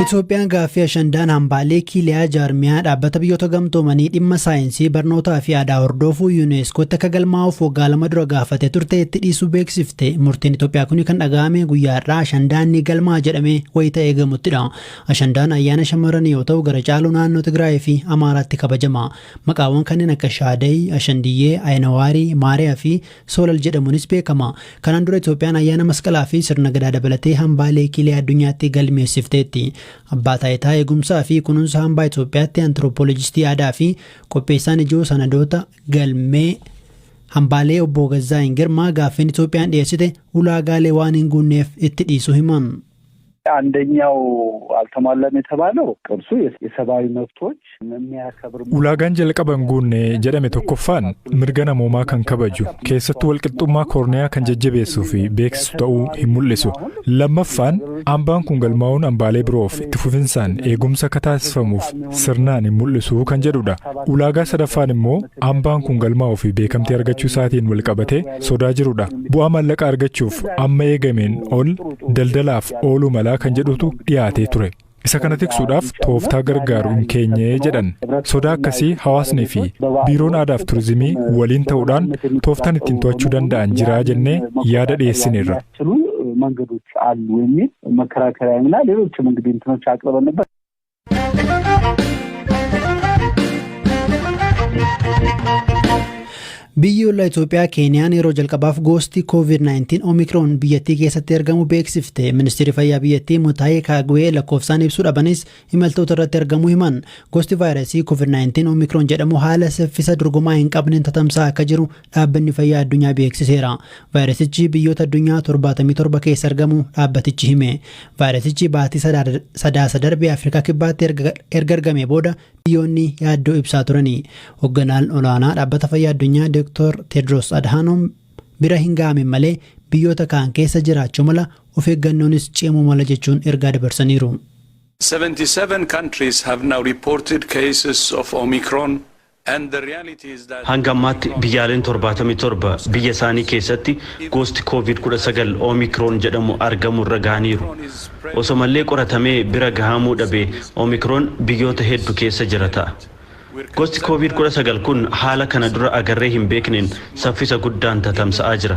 Itoophiyaan gaaffii ashandaan hambaalee kiiliyaa jaarmiyaa dhaabbata biyyoota gamtoomanii dhimma saayinsii barnootaa fi aadaa hordofuu yuuneeskootti akka galmaa'uuf waggaa lama dura gaafatee turte itti dhiisuu beeksifte. Murtiin Itoophiyaa kun kan dhaga'ame guyyaa irraa ashandaan ni galmaa jedhamee wayita eegamuttidha. Ashandaan ayyaana shamarranii yoo ta'u gara caaluu naannoo Tigraay fi Amaaraatti kabajama. Maqaawwan kanneen akka Shaadayii, Ashandiyyee, Ayinawaarii, Maariyaa fi Soolal jedhamuunis beekama. Kanaan dura Itoophiyaan ayyaana masqalaa fi sirna gadaa dabalatee hambaalee kiiliyaa addunyaatti galmeessifteetti. Abbaa taayitaa eegumsaa fi kunuunsa hambaa Itoophiyaatti antiroopoolojistii aadaa fi qopheessaan ijoo sanadoota galmee hambaalee obbo Gazzaayin Girmaa gaaffiin Itoophiyaan dhiyeessite ulaagaalee waan hin guunneef itti dhiisuu himan. አንደኛው አልተሟላም የተባለው ቅርሱ የሰብአዊ መብቶች የሚያከብር ኡላጋን ጀልቀበን ጉኔ ጀደሜ ተኮፋን ምርገና ሞማ ከን ከበጁ ከሰቱ ወልቅጡማ ኮርኒያ ከን ጀጀቤሱ ፊ ቤክስ ተው ይሙልሱ ለመፋን አምባን ኩንገልማውን አምባሌ ብሮፍ ትፉፍንሳን ኤጉምሰ ከታስፈሙፍ ስርናን ይሙልሱ ከን ጀዱዳ ኡላጋ ሰደፋን ሞ አምባን ኩንገልማው ፊ ቤከምቲ አርገቹ ሳቲን ወልቀበቴ ሶዳ ጅሩዳ ቡአ ማለቃ አርገቹፍ አመ ኤገሜን ኦል ደልደላፍ ኦሉ መላ kan jedhutu dhiyaatee ture. Isa kana tiksuudhaaf tooftaa gargaaru hin keenye jedhan. Sodaa akkasii hawaasni fi biiroon aadaa fi turizimii waliin ta'uudhaan tooftaan ittiin to'achuu danda'an jira jennee yaada dhiyeessineerra. መንገዶች አሉ የሚል መከራከሪያና ሌሎችም እንግዲህ እንትኖች አቅርበን ነበር. Biyyoota Itoophiyaa Keeniyaan yeroo jalqabaaf gosti COVID-19 Omicron biyyattii keessatti argamu beeksifte. Ministeerri fayyaa biyyattii Mutaayee Kaagwee lakkoofsaan ibsuu dhabanis imaltoota irratti argamuu himan. Gosti vaayirasii COVID-19 Omicron jedhamu haala saffisa dorgomaa hin qabneen tatamsaa akka jiru dhaabbanni fayyaa addunyaa beeksiseera. Vaayirasichi biyyoota addunyaa 77 keessa argamu dhaabbatichi hime. Vaayirasichi baatii sadaasa darbee Afrikaa kibbaatti erga argame booda biyyoonni yaaddoo ibsaa turani. Hoogganaan olaanaa dhaabbata fayyaa addunyaa Dr. Tedros Adhanom bira hin ga'amne malee biyyoota kaan keessa jiraachuu mala of eeggannoonis cimuu mala jechuun ergaa dabarsaniiru. 77 countries have now reported cases of Omicron. Hanga ammaatti biyyaaleen 77 biyya isaanii keessatti gosti COVID-19 Omicron jedhamu argamu irra gahaniiru. Osoo mallee qoratamee bira gahamuu dhabee Omicron biyyoota hedduu keessa jira ta'a. Gosti COVID-19 kun haala kana dura agarree hin beekneen saffisa guddaan tatamsa'aa jira.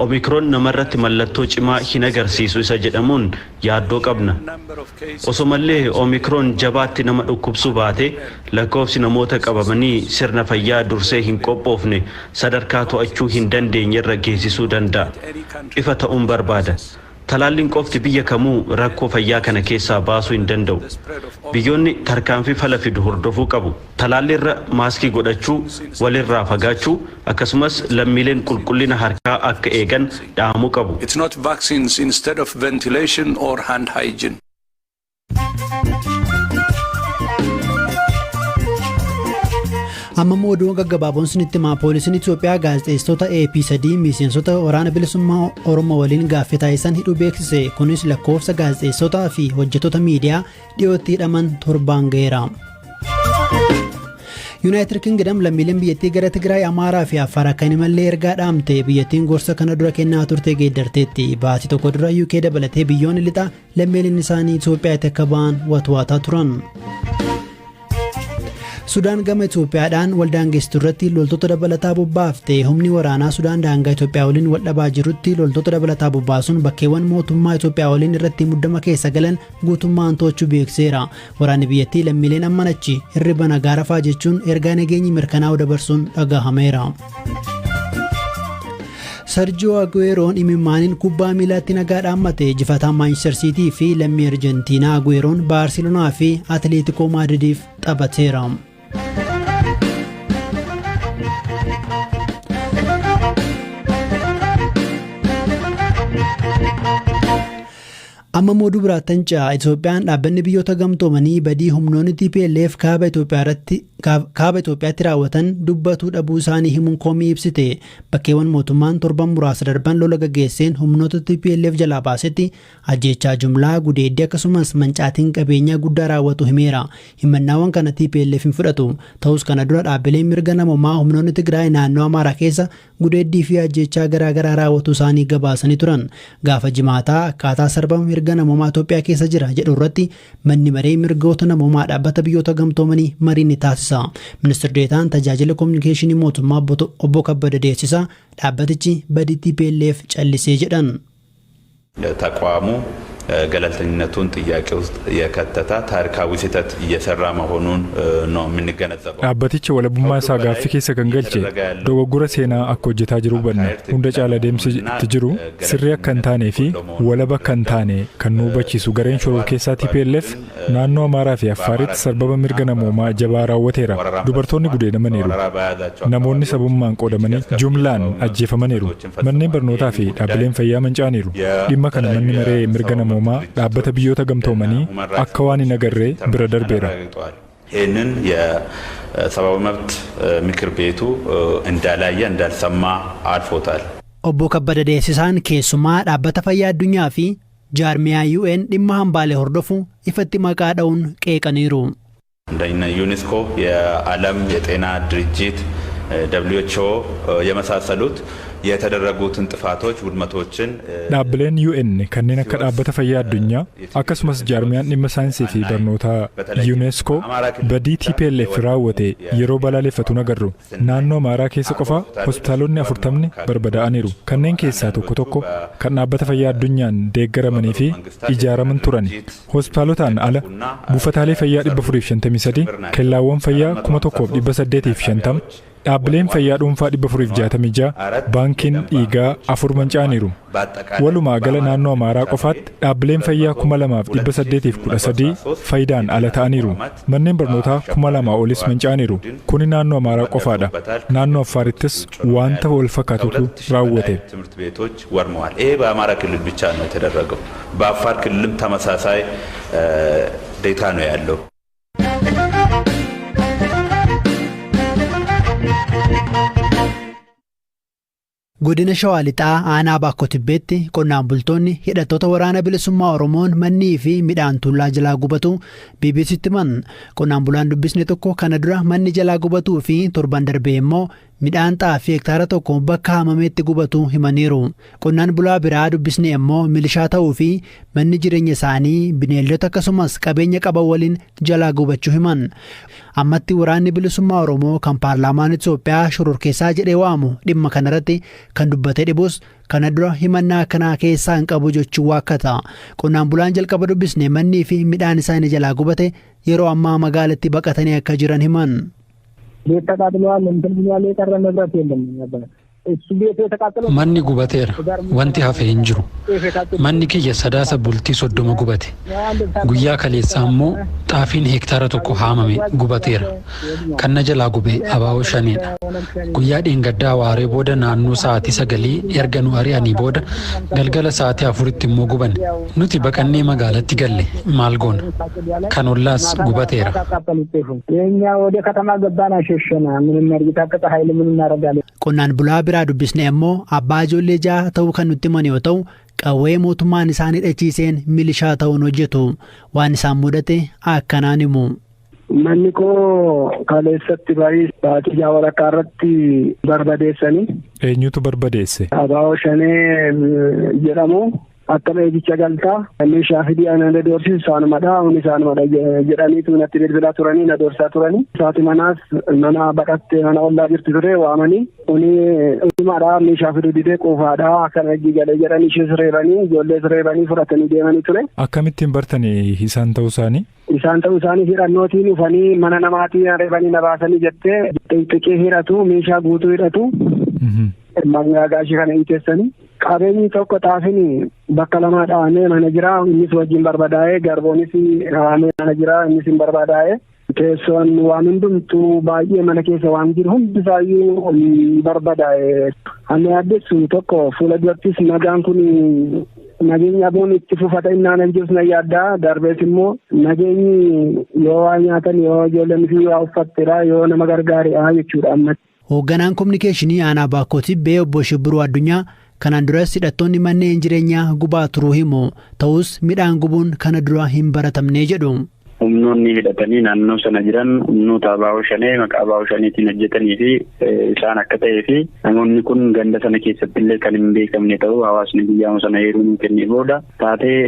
Omicron namarratti mallattoo cimaa hin agarsiisu isa jedhamuun yaaddoo qabna. Osoo mallee Omicron jabaatti nama dhukkubsuu baate lakkoofsi namoota qabamanii sirna fayyaa dursee hin qophoofne sadarkaa to'achuu hin dandeenye irra geessisuu danda'a. Ifa ta'uun barbaada. Talaalliin qofti biyya kamuu rakkoo fayyaa kana keessaa baasuu hin danda'u. Biyyoonni tarkaanfii fala fidu hordofuu qabu. Talaalliirra maaskii godhachuu, walirraa fagaachuu, akkasumas lammiileen qulqullina harkaa akka eegan dhaamuu qabu. It's not vaccines instead of ventilation or hand hygiene. Amma mooduu gaggabaaboon sinitti himaa poolisiin Itoophiyaa gaazexeessitoota AP3 miseensota waraana bilisummaa Oromoo waliin gaaffii taasisan hidhuu beeksise. Kunis lakkoofsa gaazexeessitootaa fi hojjettoota miidiyaa dhiyootti hidhaman 7 ga'eera. United Kingdom lammiileen biyyattii gara Tigraay, Amaaraa fi Affaar akka hin imalle ergaa dhaamte. Biyyattiin gorsa kana dura kennaa turte geeddarteetti. Baatii tokko dura UK dabalatee biyyoonni lixaa lammiileen isaanii Itoophiyaatti akka ba'an watwaataa turan. Sudaan gama Itoophiyaadhaan waldaangeessitu irratti loltoota dabalataa bobbaafte. Humni waraanaa Sudaan daangaa Itoophiyaa waliin wal dhabaa jirutti loltoota dabalataa bobbaasuun bakkeewwan mootummaa Itoophiyaa waliin irratti muddama keessa galan guutummaan to'achuu beekseera. Waraanni biyyattii lammiileen ammanachi hirriba nagaa rafaa jechuun ergaa nageenyi mirkanaa'u dabarsuun dhagahameera. Sergio Agueroon imimmaaniin kubbaa miilaatti nagaa dhaammate. Injifataan Manchester City fi lammii Arjentiinaa Agueroon Baarseloonaa fi Atleetico Madridiif taphateera. Amma mooduu biraattan ca'a. Itoophiyaan dhaabbanni biyyoota gamtoomanii badii humnoonni TPLF kaaba Itoophiyaatti raawwatan dubbatuu dhabuu isaanii himuun komii ibsite. Bakkeewwan mootummaan torban muraasa darban lola gaggeesseen humnoota TPLF jalaa baasetti ajjeechaa jumlaa, gudeeddii akkasumas mancaatiin qabeenyaa guddaa raawwatu himeera. Himannaawwan kana TPLF hin fudhatu. Ta'us kana dura dhaabbileen mirga namummaa humnoonni Tigraay naannoo Amaaraa keessa gudeeddii fi ajjeechaa garaagaraa raawwatu isaanii gabaasanii turan. Gaafa jimaataa akkaataa sarbama mirga namoomaa Itoophiyaa keessa jira jedhu irratti manni maree mirgoota namoomaa dhaabbata biyyoota gamtoomanii marii ni taasisa. Ministeerri Deetaan tajaajila kominikeeshinii mootummaa obbo Kabbada Deessisaa dhaabbatichi badii TPLF callisee jedhan. ተቋሙ ገለልተኝነቱን ጥያቄ ውስጥ የከተታ ታሪካዊ ስህተት እየሰራ መሆኑን ነው የምንገነዘበው። dhaabbatichi walabummaa isaa gaaffii keessa kan galche dogoggora seenaa akka hojjetaa jiru hubanna. Hunda caala deemsitti jiru sirrii akka hin taanee fi walaba akka hin taane kan nu hubachiisu gareen shororkeessaa TPLF naannoo Amaaraa fi Affaaritti sarbama mirga namoomaa jabaa raawwateera. Dubartoonni gudeedamaniiru. Namoonni sabummaan qoodamanii jumlaan ajjeefamaniiru. Manneen barnootaa fi dhaabbileen fayyaa manca'aniiru. Dhimma kana manni maree mirga namoomaa dhaabbata biyyoota gamtoomanii akka waan hin agarree bira darbeera. ይህንን የሰብአዊ መብት ምክር ቤቱ እንዳላየ እንዳልሰማ አልፎታል። Obbo Kabbada Deessisaan keessumaa dhaabbata fayyaa addunyaa fi jaarmiyaa UN dhimma hambaalee hordofu ifatti maqaa dha'uun qeeqaniiru. እንደነ ዩኔስኮ የዓለም የጤና ድርጅት WHO የመሳሰሉት የተደረጉትን ጥፋቶች ውድመቶችን dhaabbileen UN kanneen akka dhaabbata fayyaa addunyaa akkasumas jaarmiyaan dhimma saayinsii fi barnoota UNESCO badii TPLF raawwate yeroo balaaleffatu agarru. Naannoo Amaaraa keessa qofa hospitaalonni 40 barbadaa'aniiru. Kanneen keessaa tokko kan dhaabbata fayyaa addunyaan deeggaramanii fi ijaaraman turan. Hospitaalotaan ala buufataalee fayyaa 453, kellaawwan fayyaa 1850, dhaabbileen fayyaa dhuunfaa 466, baankiin dhiigaa 4 manca'aniiru. Walumaa gala naannoo Amaaraa qofaatti dhaabbileen fayyaa 2813 faayidaan ala ta'aniiru. Manneen barnootaa 2000 olis manca'aniiru. Kuni naannoo Amaaraa qofaadha. Naannoo Affaarittis wanta wal fakkaatutu raawwate. ይሄ በአማራ ክልል ብቻ ነው የተደረገው። በአፋር ክልልም ተመሳሳይ ዴታ ነው ያለው። Godina Shawaa Lixaa aanaa Baakkoo Tibbeetti qonnaan bultoonni hidhattoota waraana bilisummaa Oromoon mannii fi midhaan tuullaa jalaa gubatu BBC'tti himan. Qonnaan bulaan dubbisne tokko kana dura manni jalaa gubatuu fi torban darbee immoo midhaan xaafii hektaara tokko bakka haamameetti gubatu himaniiru. Qonnaan bulaa biraa dubbisne immoo milishaa ta'uu fi manni jireenya isaanii bineeldota akkasumas qabeenya qaban waliin jalaa gubachuu himan. Ammatti waraanni bilisummaa Oromoo kan paarlaamaan Itoophiyaa shororkeessaa jedhee waamu dhimma kanarratti kan dubbatee dhibus kana dura himannaa kanaa keessaa hin qabu jechuun waakkata. Qonnaan bulaan jalqaba dubbisne mannii fi midhaan isaanii jalaa gubate yeroo ammaa magaalatti baqatanii akka jiran himan. Manni gubateera. Wanti hafe hin jiru. Manni kiyya sadaasa bultii 30 gubate. Guyyaa kaleessaa immoo xaafiin hektaara tokko haamame gubateera. Kan na jalaa gube abaaboo 5dha. Guyyaa dheengaddaa waaree booda naannoo sa'aatii 9 erga nu ari'anii booda galgala sa'aatii 4tti immoo guban. Nuti baqannee magaalatti galle maal goona? Kan ollaas gubateera. Qonnaan bulaa biraa dubbisne immoo abbaa ijoollee 6 ta'uu kan nutti himan yoo ta'u qawwee mootummaan isaan hidhachiiseen milishaa ta'uun hojjetu. Waan isaan mudate akkanaan himu. Manni koo kaleessatti baatii walakkaa irratti barbadeessanii. Eenyutu barbadeesse? Abaaboo 5 jedhamu. Akka eegicha galtaa meeshaa fidii aannan doorsisu isaanumadha. Isaanumadha jedhaniitu natti bilbilaa turanii na doorsaa turanii. Saati manaas mana baqattee mana ollaa jirti ture waamanii. Dhumaadha meeshaa fiduu didee quufaadha akkana galee jedhanii ishee reebanii ijoollee reebanii fudhatanii deemanii ture. Akkamittiin bartanii isaan ta'uu isaanii? Isaan ta'uu isaanii hidhannootiin dhufanii mana namaatiin reebanii na baasanii jettee xixiqqee hidhatu meeshaa guutuu hidhatu. Magaashii kana hiiteessanii. Qabeenyi tokko xaafiin bakka 2 dhahamee mana jira innis wajjin barbadaa'ee garboonis dhahamee mana jira innis hin barbadaa'ee teessoon waan hundumtuu baay'ee mana keessa waan jiru hundisaayyuu barbadaa'ee ani addeessu tokko fuula durattis nagaan kun nageenya boon itti fufata innaan hin jirus na yaaddaa darbees immoo nageenyi yoo waa nyaatan yoo ijoolleen fi waa uffatteedha yoo nama gargaareedha jechuudha ammatti. Hoogganaan kominikeeshinii aanaa Baakkoo Tibbee obbo Shibbiruu Addunyaa kanaan duras hidhattoonni manneen jireenyaa gubaa turuu himu ta'us midhaan gubuun kana dura hin baratamne jedhu. humnoonni hidhatanii naannoo sana jiran humnoota abaa'oo shanee maqaa abaa'oo shaneetiin hojjetanii fi isaan akka ta'ee fi namoonni kun ganda sana keessatti illee kan hin beekamne ta'uu hawaasni guyyaama sana heeruu nuu kennee booda taatee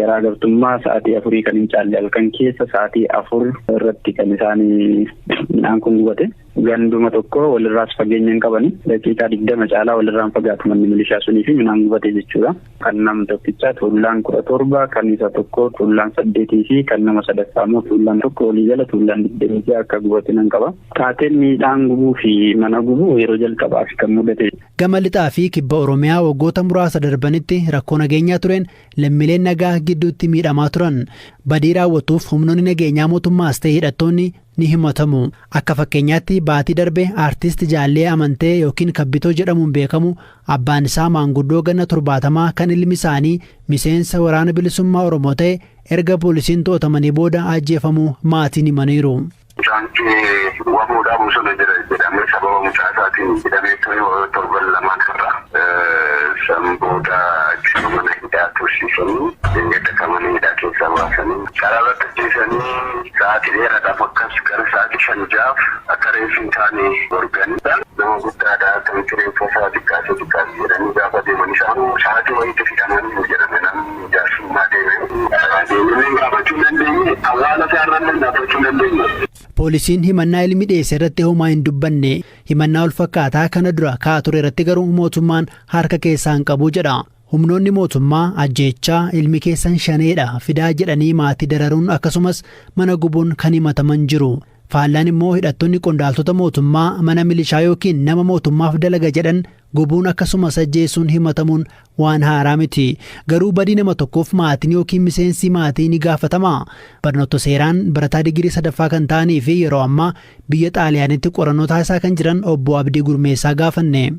garaagartummaa sa'aatii 4 kan hin caalle halkan keessa sa'aatii 4 irratti kan isaanii midhaan kun gubate. Ganduma tokko walirraas fageenya hin qabani. Daqiiqaa 20 caalaa walirraan fagaatu manni milishaa sunii fi midhaan gubate jechuudha. Kan nama tokkichaa tuullaan 17, kan isa tokko tuullaan 8 fi kan nama sadaffaa immoo tuullaan tokko walii jala tuullaan 20 akka gubate nan qaba. Taateen midhaan gubuu fi mana gubuu yeroo jalqabaaf kan mudate. Gama lixaa fi kibba Oromiyaa waggoota muraasa darbanitti rakkoo nageenyaa tureen lammiileen nagaa gidduutti miidhamaa turan. Badii raawwatuuf humnoonni nageenyaa mootummaas ta'e hidhattoonni ni himatamu. Akka fakkeenyaatti baatii darbe aartist Jaallee Amantee yookiin Kabbitoo jedhamuun beekamu abbaan isaa maanguddoo ganna 70 kan ilmi isaanii miseensa waraana bilisummaa Oromoo ta'e erga poolisiin to'atamanii booda ajjeefamuu maatiin himaniiru. Waboodhaa bosona jedhamee sababa mucaa isaatiin hidhamee ture torban lamaan irra sanboota mana hidhaa tursiisanii gaddakamanii hidhaa keessaa baasanii karaarratti ajjeesanii sa'aatii dheeraadhaaf akkas gara sa'aatii 5 akka reeffi hin taane dorganii nama guddaadhaa kan reeffa isaa xiqqaasee jedhanii gaafa deeman isaan sa'aatii wayiitti fidamanii jedhame namni jaarsummaa deemee gaafachuu dandeenye awwaala isaarraan gaafachuu dandeenye. Poolisiin himannaa ilmi dhiyeesse irratti homaa hin dubbanne. Himannaa ulfaataa kana dura ka'aa ture irratti garuu mootummaan harka keessaa hin qabu jedha. Humnoonni mootummaa ajjeechaa ilmi keessan shaneedha fidaa jedhanii maatii dararuun akkasumas mana gubuun kan himataman jiru. Faallaan immoo hidhattoonni qondaaltota mootummaa mana milishaa yookiin nama mootummaaf dalaga jedhan gubuun akkasumas ajjeesuun himatamuun waan haaraa miti. Garuu badii nama tokkoof maatiin yookiin miseensi maatii ni gaafatama. Barnoota seeraan barataa digirii 3ffaa kan ta'anii fi yeroo ammaa biyya Xaaliyaanitti qorannoo taasisaa kan jiran obbo Abdii Gurmeessaa gaafanne.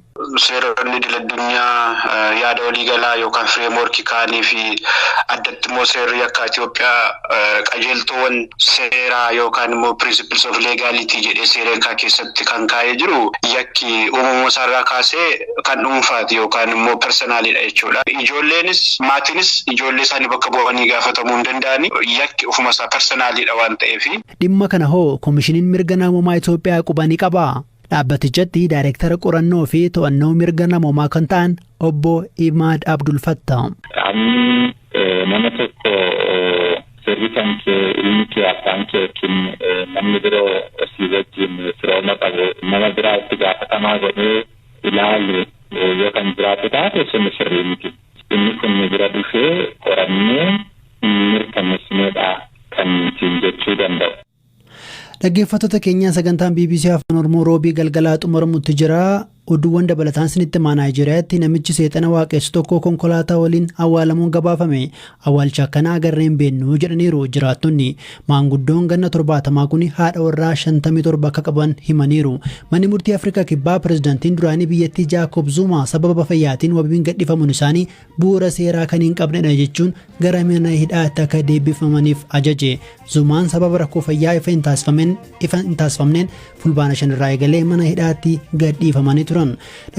Seeronni idil-addunyaa yaada waliigalaa yookaan fireemworkii kaanii fi addatti immoo seerri akka Itoophiyaa qajeeltoowwan seeraa yookaan immoo principles of legality jedhee seera keessatti kan kaa'ee jiru yakki uumama isaarraa kaasee kan dhuunfaati yookaan immoo personaalidha jechuudha. Ijoolleenis maatiinis ijoollee isaanii bakka bu'anii gaafatamuu hin danda'ani yakki ofuma isaa personaalidha waan ta'eef. Dhimma kana hoo koomishiniin mirga namoomaa Itoophiyaa qubanii qaba. Dhaabbatichatti daayireektara qorannoo fi to'annoo mirga namoomaa kan ta'an obbo Imaad Abdul Fattah. Nama tokko sirriisan ilmi kee abbaan kee yookiin namni biroo asii wajjin firooma qabu nama biraa itti gaafatamaa godhee ilaalu yoo kan jiraatu taate sun sirrii miti. Inni kun bira dhufee qorannee mirkaneessineedha kan ittiin jechuu danda'u. Dhaggeeffattoota keenya sagantaan BBC Afaan Oromoo roobii galgalaa xumuramutti jira. Oduuwwan dabalataan sinitti Naayijeriyaatti namichi seexana waaqessu tokko konkolaataa waliin awwaalamuun gabaafame. Awwaalcha akkanaa agarreen beennu jedhaniiru jiraattonni. Maanguddoon ganna 70 kun haadha warraa 57 akka qaban himaniiru. Manni murtii Afrikaa Kibbaa pirezidaantiin duraanii biyyattii Jaakob Zuma sababa fayyaatiin wabiin gadhiifamuun isaanii bu'uura seeraa kan hin qabnedha jechuun gara mana hidhaatti akka deebifamaniif ajaje. Zumaan sababa rakkoo fayyaa ifa hin taasifamneen fulbaana 5 irraa eegalee mana hidhaatti gadhiifamanii turan.